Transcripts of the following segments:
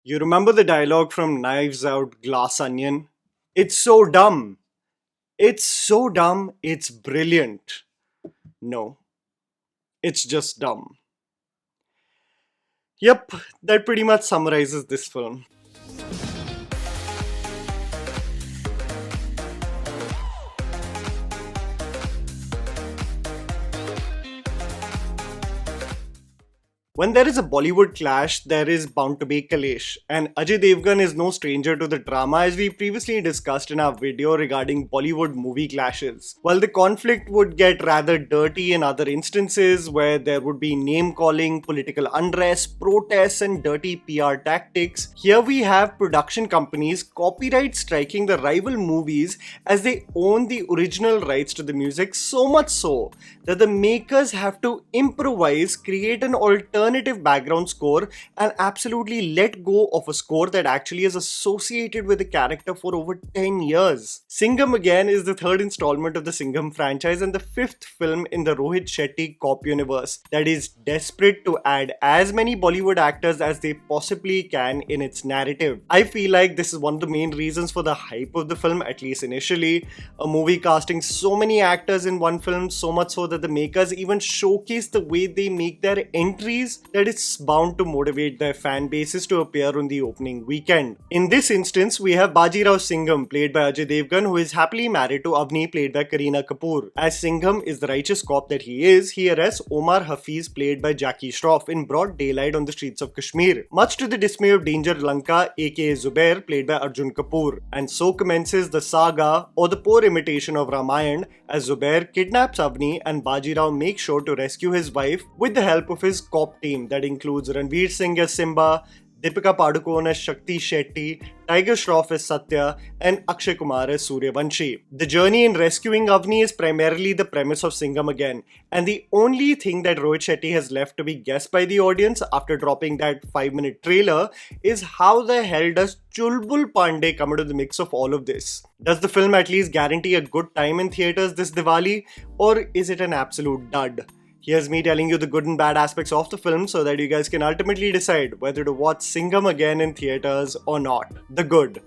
You remember the dialogue from Knives Out Glass Onion? It's so dumb. It's so dumb, it's brilliant. No, it's just dumb. Yep, that pretty much summarizes this film. When there is a Bollywood clash, there is bound to be Kalesh, and Ajay Devgn is no stranger to the drama as we previously discussed in our video regarding Bollywood movie clashes. While the conflict would get rather dirty in other instances where there would be name calling, political unrest, protests, and dirty PR tactics, here we have production companies copyright striking the rival movies as they own the original rights to the music, so much so that the makers have to improvise, create an alternative background score, and absolutely let go of a score that actually is associated with the character for over 10 years. Singham again is the third installment of the Singham franchise and the fifth film in the Rohit Shetty cop universe that is desperate to add as many Bollywood actors as they possibly can in its narrative. I feel like this is one of the main reasons for the hype of the film, at least initially. A movie casting so many actors in one film, so much so that the makers even showcase the way they make their entries, that it's bound to motivate their fan bases to appear on the opening weekend. In this instance, we have Bajirao Singham, played by Ajay Devgn, who is happily married to Avni, played by Kareena Kapoor. As Singham is the righteous cop that he is, he arrests Omar Hafiz, played by Jackie Shroff, in broad daylight on the streets of Kashmir, much to the dismay of Danger Lanka, aka Zubair, played by Arjun Kapoor. And so commences the saga, or the poor imitation of Ramayana, as Zubair kidnaps Avni and Bajirao makes sure to rescue his wife with the help of his cop team that includes Ranveer Singh as Simba, Deepika Padukone as Shakti Shetty, Tiger Shroff as Satya, and Akshay Kumar as Suryavanshi. The journey in rescuing Avni is primarily the premise of Singham again, and the only thing that Rohit Shetty has left to be guessed by the audience after dropping that 5-minute trailer is how the hell does Chulbul Pandey come into the mix of all of this? Does the film at least guarantee a good time in theatres this Diwali, or is it an absolute dud? Here's me telling you the good and bad aspects of the film so that you guys can ultimately decide whether to watch Singham again in theatres or not. The good.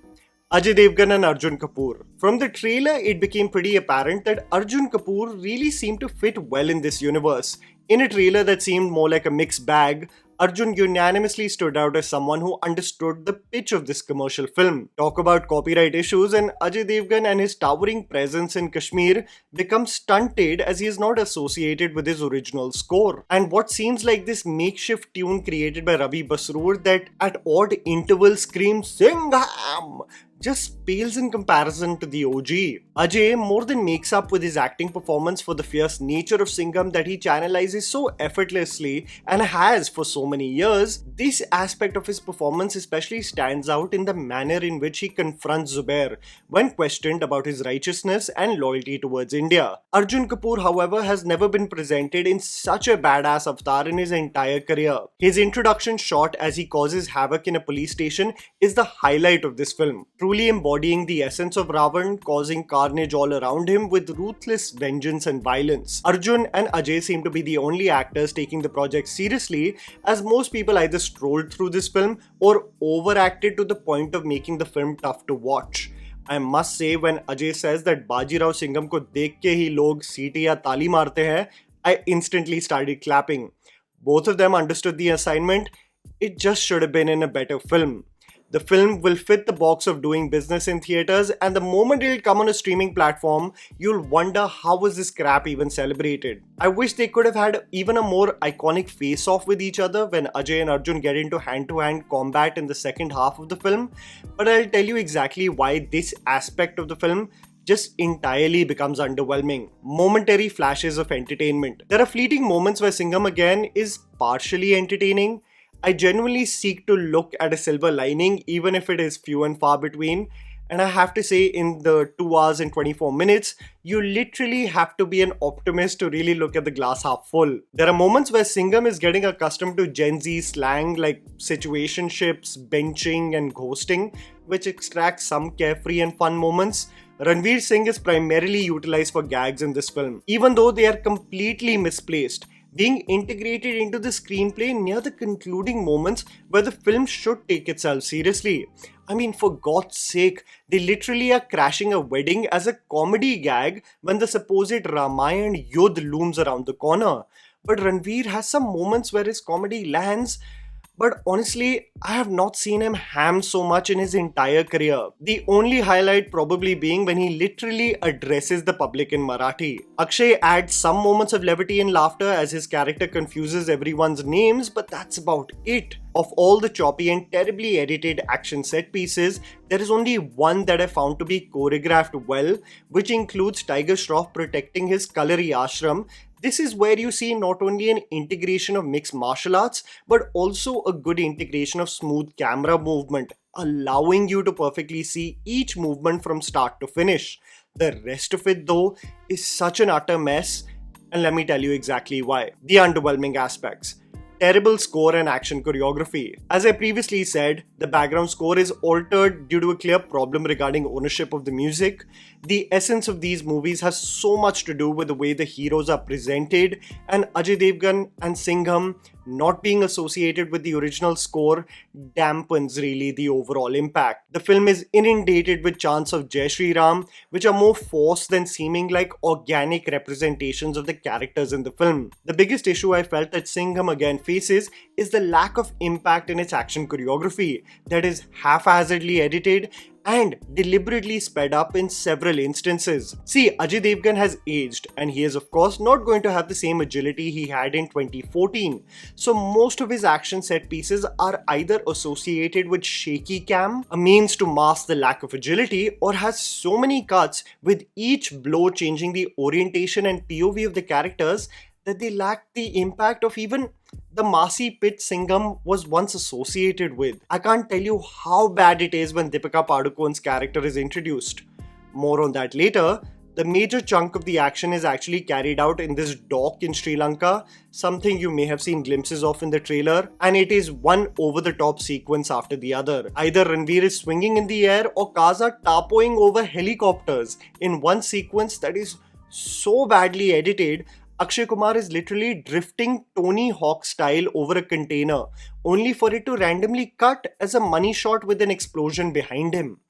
Ajay Devgn and Arjun Kapoor. From the trailer, it became pretty apparent that Arjun Kapoor really seemed to fit well in this universe. In a trailer that seemed more like a mixed bag, Arjun unanimously stood out as someone who understood the pitch of this commercial film. Talk about copyright issues, and Ajay Devgn and his towering presence in Kashmir becomes stunted as he is not associated with his original score. And what seems like this makeshift tune created by Ravi Basroor that at odd intervals screams Singham just pales in comparison to the OG. Ajay more than makes up with his acting performance for the fierce nature of Singham that he channelizes so effortlessly and has for so many years. This aspect of his performance especially stands out in the manner in which he confronts Zubair when questioned about his righteousness and loyalty towards India. Arjun Kapoor, however, has never been presented in such a badass avatar in his entire career. His introduction shot as he causes havoc in a police station is the highlight of this film, truly embodying the essence of Ravan, causing carnage all around him with ruthless vengeance and violence. Arjun and Ajay seem to be the only actors taking the project seriously, as most people either strolled through this film or overacted to the point of making the film tough to watch. I must say, when Ajay says that Bajirao Singham ko dekh ke hi log seeti ya taali marte hain, I instantly started clapping. Both of them understood the assignment. It just should have been in a better film. The film will fit the box of doing business in theatres, and the moment it'll come on a streaming platform, you'll wonder how was this crap even celebrated. I wish they could have had even a more iconic face-off with each other when Ajay and Arjun get into hand-to-hand combat in the second half of the film, but I'll tell you exactly why this aspect of the film just entirely becomes underwhelming. Momentary flashes of entertainment. There are fleeting moments where Singham again is partially entertaining. I genuinely seek to look at a silver lining, even if it is few and far between. And I have to say, in the 2 hours and 24 minutes, you literally have to be an optimist to really look at the glass half full. There are moments where Singham is getting accustomed to Gen Z slang like situationships, benching, and ghosting, which extracts some carefree and fun moments. Ranveer Singh is primarily utilized for gags in this film, even though they are completely misplaced. being integrated into the screenplay near the concluding moments where the film should take itself seriously. I mean, for God's sake, they literally are crashing a wedding as a comedy gag when the supposed Ramayan Yudh looms around the corner. But Ranveer has some moments where his comedy lands, but honestly, I have not seen him ham so much in his entire career. The only highlight probably being when he literally addresses the public in Marathi. Akshay adds some moments of levity and laughter as his character confuses everyone's names, but that's about it. Of all the choppy and terribly edited action set pieces, there is only one that I found to be choreographed well, which includes Tiger Shroff protecting his Kalari ashram. This is where you see not only an integration of mixed martial arts, but also a good integration of smooth camera movement, allowing you to perfectly see each movement from start to finish. The rest of it, though, is such an utter mess, and let me tell you exactly why. The underwhelming aspects. Terrible score and action choreography. As I previously said, the background score is altered due to a clear problem regarding ownership of the music. The essence of these movies has so much to do with the way the heroes are presented, and Ajay Devgn and Singham not being associated with the original score dampens really the overall impact. The film is inundated with chants of Jai Shri Ram, which are more forced than seeming like organic representations of the characters in the film. The biggest issue I felt that Singham again faces is the lack of impact in its action choreography that is haphazardly edited and deliberately sped up in several instances. See, Ajay Devgn has aged, and he is of course not going to have the same agility he had in 2014. So most of his action set pieces are either associated with shaky cam, a means to mask the lack of agility, or has so many cuts with each blow changing the orientation and POV of the characters that they lack the impact of even the massy pit Singham was once associated with. I can't tell you how bad it is when Deepika Padukone's character is introduced. More on that later. The major chunk of the action is actually carried out in this dock in Sri Lanka, something you may have seen glimpses of in the trailer, and it is one over-the-top sequence after the other. Either Ranveer is swinging in the air or cars are tapoing over helicopters in one sequence that is so badly edited. Akshay Kumar is literally drifting Tony Hawk style over a container, only for it to randomly cut as a money shot with an explosion behind him.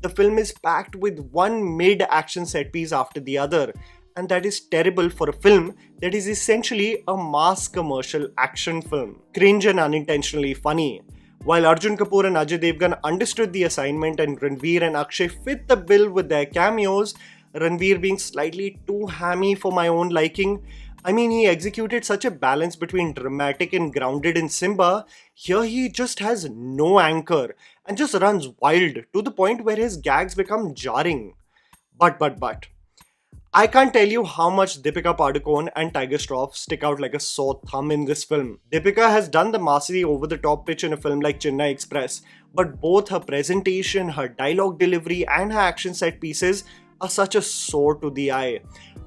The film is packed with one mid-action set piece after the other, and that is terrible for a film that is essentially a mass commercial action film. Cringe and unintentionally funny. While Arjun Kapoor and Ajay Devgn understood the assignment and Ranveer and Akshay fit the bill with their cameos, Ranveer being slightly too hammy for my own liking. I mean, he executed such a balance between dramatic and grounded in Simba. Here he just has no anchor and just runs wild to the point where his gags become jarring. But. I can't tell you how much Deepika Padukone and Tiger Shroff stick out like a sore thumb in this film. Deepika has done the massively over-the-top pitch in a film like Chennai Express, but both her presentation, her dialogue delivery and her action set pieces are such a sore to the eye.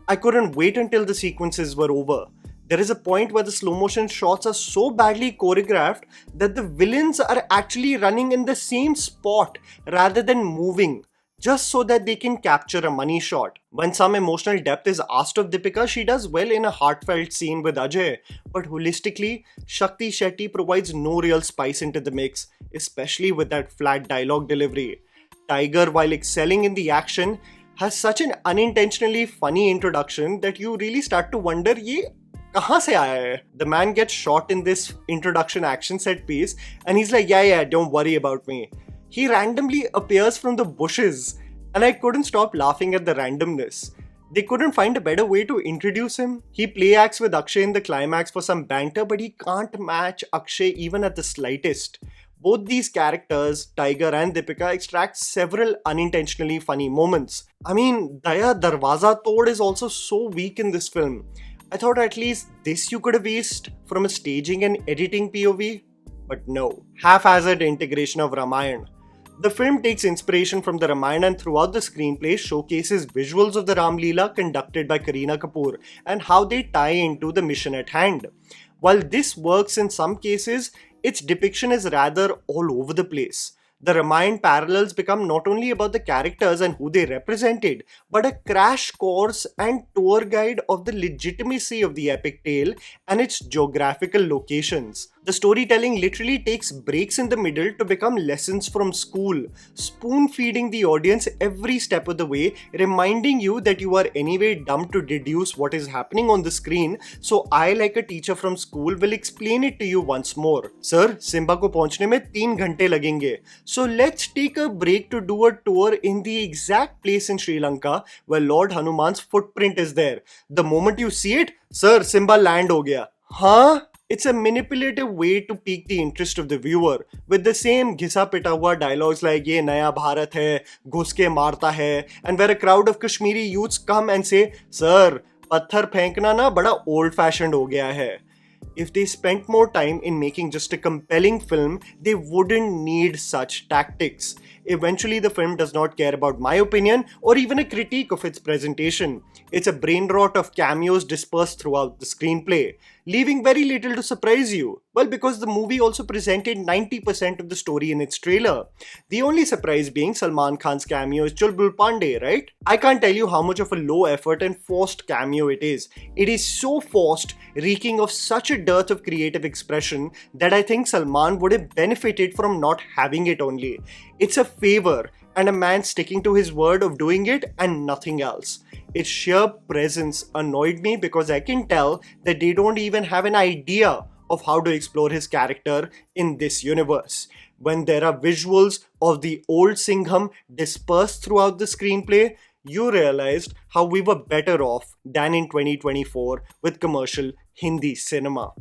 I couldn't wait until the sequences were over. There is a point where the slow motion shots are so badly choreographed that the villains are actually running in the same spot rather than moving, just so that they can capture a money shot. When some emotional depth is asked of Deepika, she does well in a heartfelt scene with Ajay, but holistically, Shakti Shetty provides no real spice into the mix, especially with that flat dialogue delivery. Tiger, while excelling in the action, has such an unintentionally funny introduction that you really start to wonder, ye kahan se aaya hai? The man gets shot in this introduction action set piece and he's like, yeah, don't worry about me. He randomly appears from the bushes and I couldn't stop laughing at the randomness. They couldn't find a better way to introduce him. He play acts with Akshay in the climax for some banter, but he can't match Akshay even at the slightest. Both these characters, Tiger and Deepika, extract several unintentionally funny moments. I mean, Daya Darwaza Tod is also so weak in this film. I thought at least this you could have aced from a staging and editing POV, but no. Haphazard integration of Ramayana. The film takes inspiration from the Ramayana and throughout the screenplay showcases visuals of the Ram Leela conducted by Kareena Kapoor and how they tie into the mission at hand. While this works in some cases, its depiction is rather all over the place. The Ramayana parallels become not only about the characters and who they represented, but a crash course and tour guide of the legitimacy of the epic tale and its geographical locations. The storytelling literally takes breaks in the middle to become lessons from school, spoon feeding the audience every step of the way, reminding you that you are anyway dumb to deduce what is happening on the screen, so I, like a teacher from school, will explain it to you once more. Sir, Simba को पहुंचने में 3 घंटे लगेंगे. So let's take a break to do a tour in the exact place in Sri Lanka where Lord Hanuman's footprint is there. The moment you see it, sir, Simba land हो गया. Huh? It's a manipulative way to pique the interest of the viewer with the same घिसा पिटा हुआ dialogues like ये नया भारत है, घुस के मारता है, and where a crowd of Kashmiri youths come and say, Sir, पत्थर फेंकना ना बड़ा old fashioned हो गया है. If they spent more time in making just a compelling film, they wouldn't need such tactics. Eventually, the film does not care about my opinion or even a critique of its presentation. It's a brain rot of cameos dispersed throughout the screenplay, leaving very little to surprise you. Well, because the movie also presented 90% of the story in its trailer. The only surprise being Salman Khan's cameo as Chulbul Pandey, right? I can't tell you how much of a low effort and forced cameo it is. It is so forced, reeking of such a dearth of creative expression that I think Salman would have benefited from not having it only. It's a favor and a man sticking to his word of doing it and nothing else. Its sheer presence annoyed me because I can tell that they don't even have an idea of how to explore his character in this universe. When there are visuals of the old Singham dispersed throughout the screenplay, you realized how we were better off than in 2024 with commercial Hindi cinema.